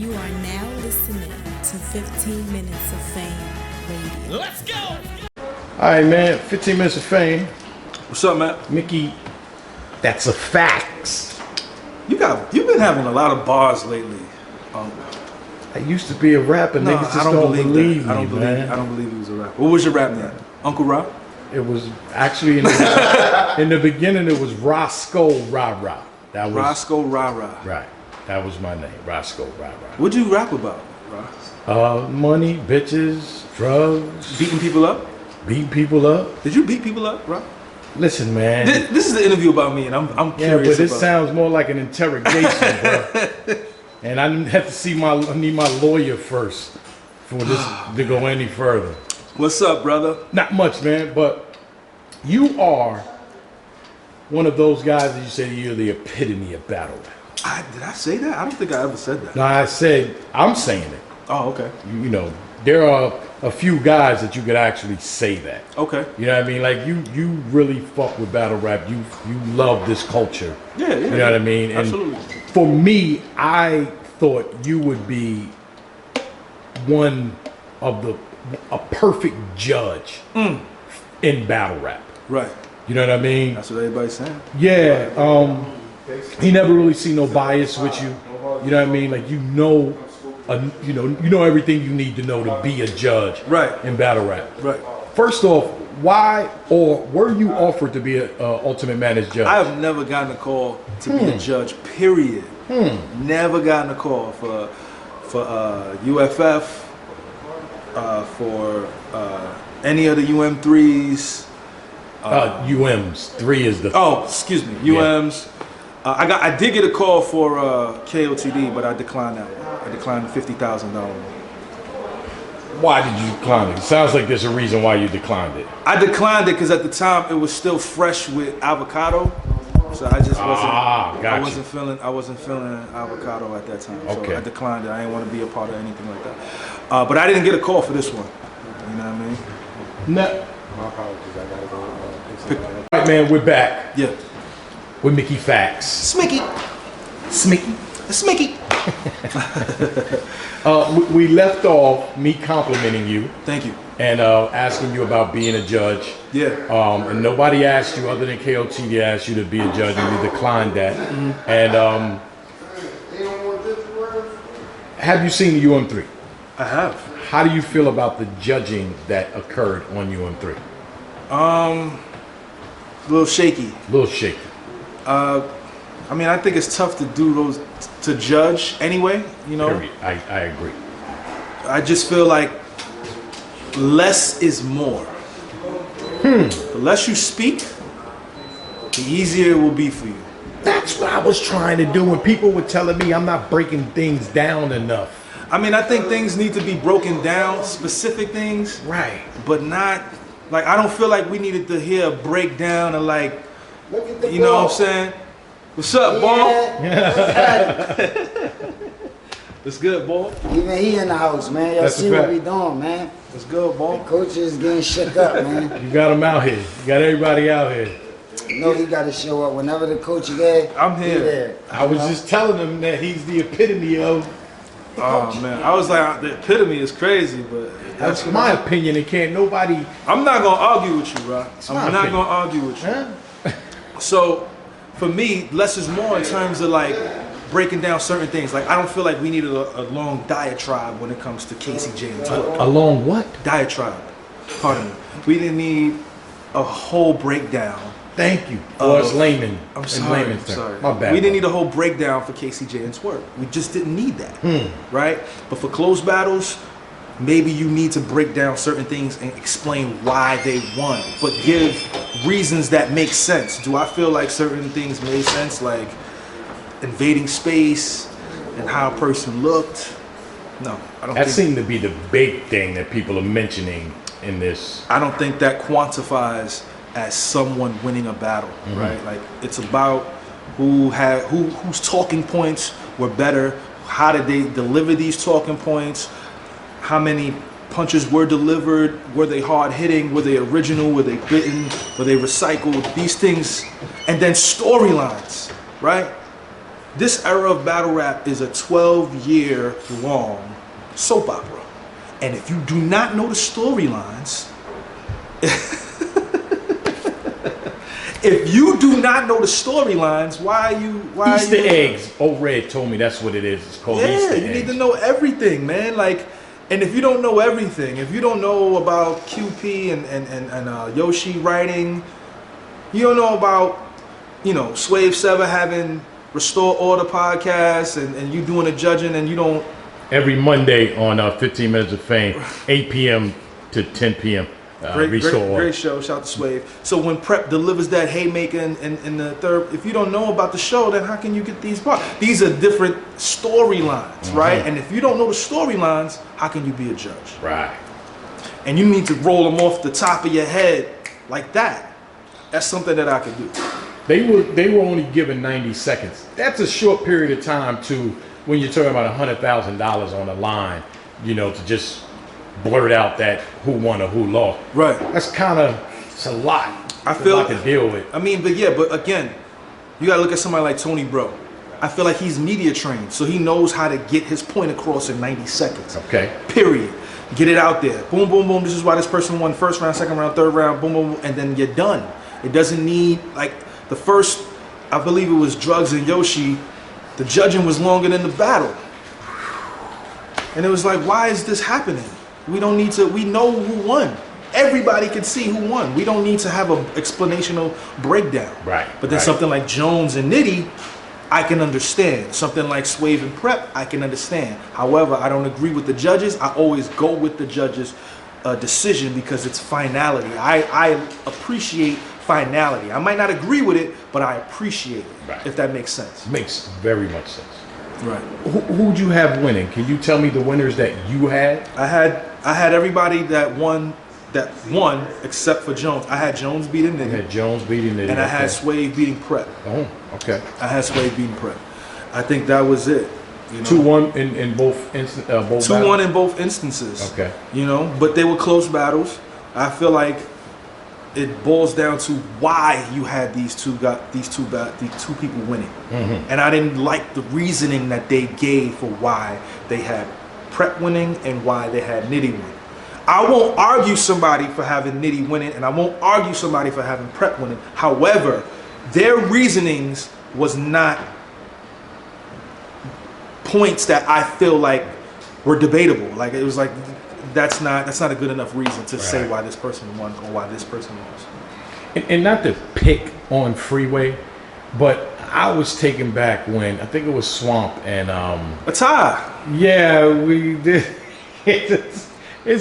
You are now listening to 15 Minutes of Fame Radio. Let's go! All right, man. 15 Minutes of Fame. What's up, man? Mickey, that's a Factz. You've been having a lot of bars lately. I used to be a rapper. No, Niggas just don't believe me, I don't believe. man. I don't believe he was a rapper. What was your rap name? Uncle Ra? It was actually in the beginning. It was Roscoe Ra Ra. That was Roscoe Ra Ra. right. That was my name, Roscoe Ra Ra. What'd you rap about, Ra? Money, bitches, drugs, Beating people up? beating people up. Did you beat people up, Ra? Listen, man. This is the interview about me, and I'm Yeah, curious. but this about sounds more like an interrogation, bro. And I have to see I need my lawyer first for this to go any further. What's up, brother? Not much, man, but you are one of those guys that you say you're the epitome of battle rap. Did I say that? I don't think I ever said that. No, I'm saying it. Oh, okay. You know, there are a few guys that you could actually say that. Okay. You know what I mean? Like you really fuck with battle rap. You love this culture. Yeah. You know what I mean? And Absolutely. for me, I thought you would be one of a perfect judge in battle rap. Right. You know what I mean? That's what everybody's saying. Yeah. He never really see no bias with you. You know what I mean? Like you know everything you need to know to be a judge. Right. In battle rap. Right. First off, why or were you offered to be a Ultimate Madness judge? I have never gotten a call to be a judge. Period. Never gotten a call for UFF, for any of the UM3s. UMs 3 is the. Oh, excuse me, UMs. I did get a call for KOTD, but I declined that one. I declined the $50,000 one. Why did you decline it? It sounds like there's a reason why you declined it. I declined it because at the time it was still fresh with avocado, so I just wasn't. Gotcha. I wasn't feeling avocado at that time. So Okay. I declined it. I didn't want to be a part of anything like that. But I didn't get a call for this one. You know what I mean? No. My apologies, I gotta go. All right, man, we're back Yeah. with Mickey Factz. Smicky. Smicky. Smicky. We left off me complimenting you Thank you. and asking you about being a judge. Yeah. And nobody asked you other than KOTD asked you to be a judge, and you declined that. And have you seen the UM3? I have. How do you feel about the judging that occurred on UM3? A little shaky. A little shaky. I mean, I think it's tough to do those to judge anyway. You know. Period. I agree. I just feel like less is more. The less you speak, the easier it will be for you. That's what I was trying to do when people were telling me I'm not breaking things down enough. I mean, I think things need to be broken down, specific things, Right. but not like I don't feel like we needed to hear a breakdown and like, Look at the you know ball. what I'm saying? What's up, ball? What's good, ball? Even he in the house, man. Y'all That's a see what fact. we doing, man. What's good, ball? Coach is getting shook up, man. You got them out here. You got everybody out here. You know he got to show up whenever the coach is there. I'm he here. there. I was just telling them that he's the epitome of. Oh man, I was like, the epitome is crazy, but That's my opinion. And can't nobody. I'm not gonna argue with you, bro. my I'm not opinion. gonna argue with you. Huh? So, for me, less is more in terms of like breaking down certain things. Like I don't feel like we needed a long diatribe when it comes to KCJ and Twitter. Along what? Diatribe. Pardon me. We didn't need a whole breakdown. Thank you. For us laymen. I'm in sorry. layman's I'm terms. sorry. My bad. We didn't need a whole breakdown for KCJ and Twerk. We just didn't need that. Right? But for close battles, maybe you need to break down certain things and explain why they won, but give reasons that make sense. Do I feel like certain things made sense, like invading space and how a person looked? No, I don't. That seemed to be the big thing that people are mentioning in this. I don't think that quantifies as someone winning a battle, right? Like it's about whose talking points were better. How did they deliver these talking points? How many punches were delivered? Were they hard hitting? Were they original? Were they bitten? Were they recycled? These things, and then storylines, right? this era of battle rap is a 12-year long soap opera. And if you do not know the storylines, if you do not know the storylines, why are you Easter eggs. Old Red told me that's what it is. It's called Easter eggs. Yeah, you need to know everything, man. Like, and if you don't know everything, if you don't know about QP and Yoshi writing, you don't know about, you know, Swave Sever having Restore Order podcast and you doing the judging and you don't. Every Monday on 15 Minutes of Fame, 8 p.m. to 10 p.m. Great show. Shout out to Swave. So when Prep delivers that haymaker in the third, if you don't know about the show, then how can you get these parts? These are different storylines, right? And if you don't know the storylines, how can you be a judge? Right. And you need to roll them off the top of your head like that. That's something that I could do. They were only given 90 seconds. That's a short period of time to when you're talking about $100,000 on the line, you know, to just blurt out that who won or who lost. Right. That's kind of, it's a lot. I feel a lot to deal with. I mean, but again, you gotta look at somebody like Tony Bro. I feel like he's media trained, so he knows how to get his point across in 90 seconds. Okay. Period. Get it out there. Boom, boom, boom. This is why this person won first round, second round, third round. Boom, boom, boom, and then you're done. It doesn't need, like, the first, I believe it was Drugs and Yoshi. The judging was longer than the battle, and it was like, why is this happening? We don't need to. We know who won. Everybody can see who won. We don't need to have an explanational breakdown. Right. But then something like Jones and Nitty, I can understand. Something like Swave and Prep, I can understand. However, I don't agree with the judges. I always go with the judges' decision because it's finality. I appreciate finality. I might not agree with it, but I appreciate it. Right. If that makes sense. Makes very much sense. Right. Who'd you have winning? Can you tell me the winners that you had? I had everybody that won except for Jones. I had Jones beating Nitty. You had Jones beating Nitty. And I had Swave beating Prep. Oh, okay. I had Swave beating Prep. I think that was it. You know? 2-1 in both instances. 2-1 in both instances. Okay. You know, but they were close battles. I feel like it boils down to why you had these two people winning, and I didn't like the reasoning that they gave for why they had Prep winning and why they had Nitty winning. I won't argue somebody for having Nitty winning, and I won't argue somebody for having Prep winning. However, their reasonings was not points that I feel like were debatable. Like, it was like, that's not a good enough reason to say why this person won or why this person lost. And not to pick on Freeway, but I was taken back when I think it was Swamp and a tie. Yeah, we did. It's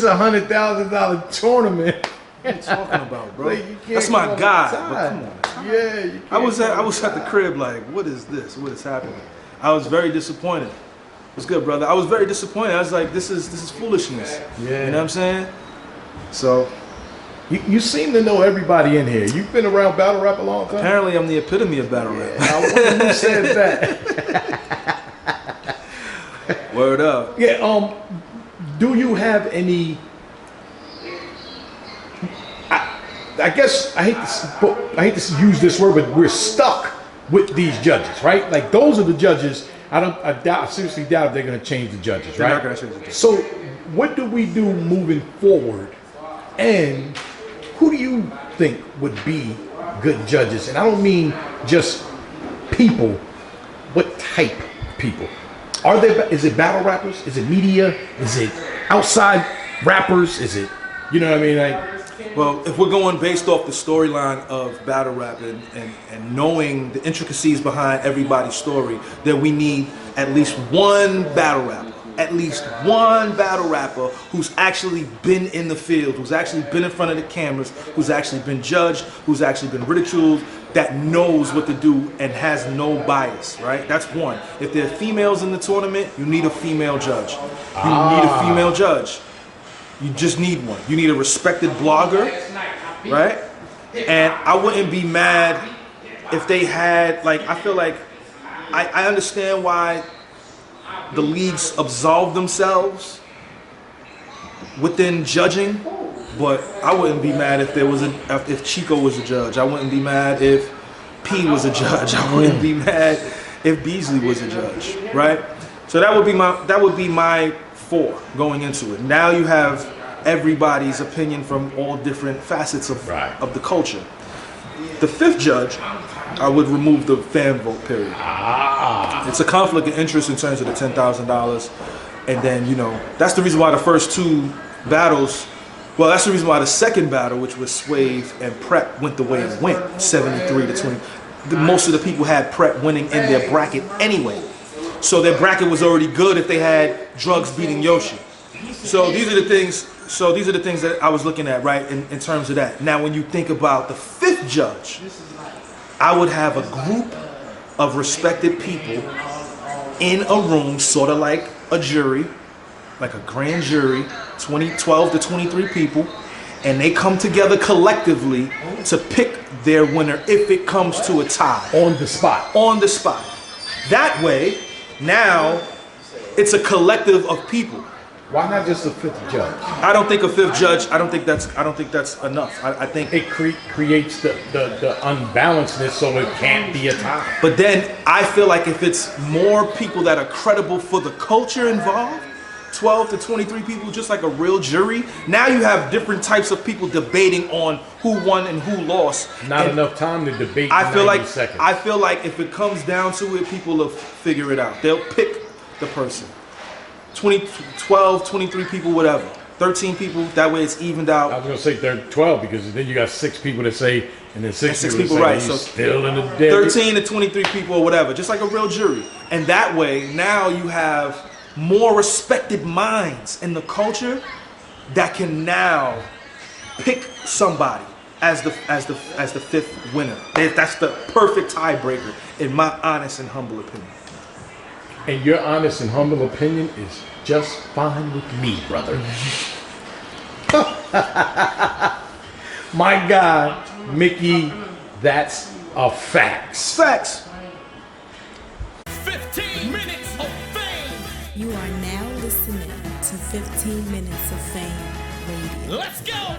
$100,000 tournament. What are you talking about, bro? Like, that's my guy. But come on. Yeah, you I was at the crib like, what is this? What is happening? I was very disappointed. What's good, brother? I was very disappointed. I was like, this is foolishness. Yeah. You know what I'm saying? So you seem to know everybody in here. You've been around battle rap a long time. Apparently, I'm the epitome of battle rap. I wonder who says that. Word up. Yeah. Do you have any? I guess I hate to use this word, but we're stuck with these judges, right? Like, those are the judges. I seriously doubt if they're going to change the judges, They're right? not going to change the judges. So, what do we do moving forward? And who do you think would be good judges? And I don't mean just people. What type of people? Is it battle rappers? Is it media? Is it outside rappers? Is it, you know what I mean? Like, well, if we're going based off the storyline of battle rap and knowing the intricacies behind everybody's story, then we need at least one battle rapper. At least one battle rapper who's actually been in the field, who's actually been in front of the cameras, who's actually been judged, who's actually been ridiculed, that knows what to do and has no bias, right? That's one. If there are females in the tournament, you need a female judge. You need a female judge. You just need one. You need a respected blogger, right? And I wouldn't be mad if they had, like, I feel like, I understand why the leagues absolve themselves within judging, but I wouldn't be mad if if Chico was a judge. I wouldn't be mad if P was a judge. I wouldn't be mad if Beasley was a judge, right? So that would be my 4 going into it. Now you have everybody's opinion from all different facets of the culture. The 5th judge, I would remove the fan vote period. It's a conflict of interest in terms of the $10,000, and then that's the reason why the first 2 battles. Well, that's the reason why the second battle, which was Swave and Prep, went the way it went, 73 to 20. Most of the people had Prep winning in their bracket anyway. So their bracket was already good if they had Drugs beating Yoshi. So these are the things. So these are the things that I was looking at, right, in terms of that. Now, when you think about the 5th judge, I would have a group of respected people in a room, sort of like a jury, like a grand jury, 12 to 23 people, and they come together collectively to pick their winner if it comes to a tie. On the spot. On the spot. That way, now it's a collective of people. Why not just a 5th judge? I don't think a 5th judge. I don't think that's enough. I think it creates the unbalancedness, so it can't be a tie. But then I feel like if it's more people that are credible for the culture involved, 12 to 23 people, just like a real jury. Now you have different types of people debating on who won and who lost. Not enough time to debate. I feel 90 like seconds. I feel like if it comes down to it, people will figure it out. They'll pick the person. 12, 23 people, whatever. 13 people, that way it's evened out. I was going to say 12 because then you got 6 people that say, and then 6 people right. Say so still in the dead. 13 to 23 people or whatever, just like a real jury. And that way, now you have more respected minds in the culture that can now pick somebody as the 5th winner. That's the perfect tiebreaker, in my honest and humble opinion. And your honest and humble opinion is just fine with me, brother. My God, Mickey, that's a Factz. Factz. 15 minutes of fame. You are now listening to 15 Minutes of Fame Radio. Let's go.